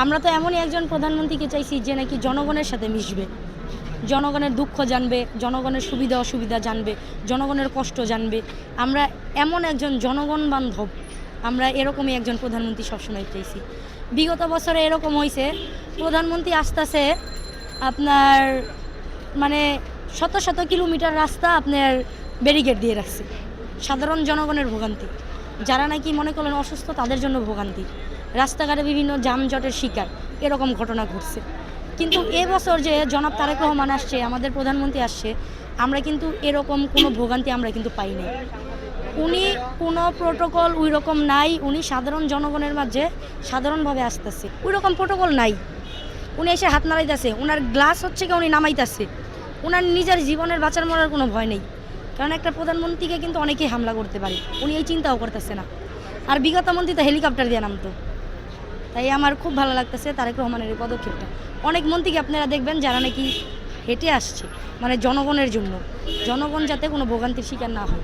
আমরা তো এমনই একজন প্রধানমন্ত্রীকে চাইছি যে নাকি জনগণের সাথে মিশবে, জনগণের দুঃখ জানবে, জনগণের সুবিধা অসুবিধা জানবে, জনগণের কষ্ট জানবে। আমরা এমন একজন জনগণ বান্ধব, আমরা এরকমই একজন প্রধানমন্ত্রী সবসময় চাইছি। বিগত বছরে এরকম হয়েছে, প্রধানমন্ত্রী আসতেছে আপনার মানে শত শত কিলোমিটার রাস্তা আপনার ব্যারিকেড দিয়ে রাখছে। সাধারণ জনগণের ভোগান্তি, যারা নাকি মনে করলেন অসুস্থ তাদের জন্য ভোগান্তি, রাস্তাঘাটে বিভিন্ন যানজটের শিকার, এরকম ঘটনা ঘটছে। কিন্তু এবছর যে জনাব তারেক রহমান আসছে, আমাদের প্রধানমন্ত্রী আসছে, আমরা কিন্তু এরকম কোনো ভোগান্তি আমরা কিন্তু পাই নাই। উনি কোনো প্রোটোকল ওই রকম নাই, উনি সাধারণ জনগণের মাঝে সাধারণভাবে আসতেছে, ওই রকম প্রোটোকল নাই। উনি এসে হাত নাড়াইতেছে, ওনার গ্লাস হচ্ছে কি উনি নামাইতেছে, ওনার নিজের জীবনের বাঁচার মরার কোনো ভয় নেই। কারণ একটা প্রধানমন্ত্রীকে কিন্তু অনেকেই হামলা করতে পারে, উনি এই চিন্তাও করতেছে না। আর বিগত মন্ত্রী তো হেলিকপ্টার দিয়ে নামতো। তাই আমার খুব ভালো লাগতেছে তারেক রহমানের এই পদক্ষেপটা। অনেক মন্ত্রীকে আপনারা দেখবেন যারা নাকি হেঁটে আসছে, মানে জনগণের জন্য, জনগণ যাতে কোনো ভোগান্তির শিকার না হয়।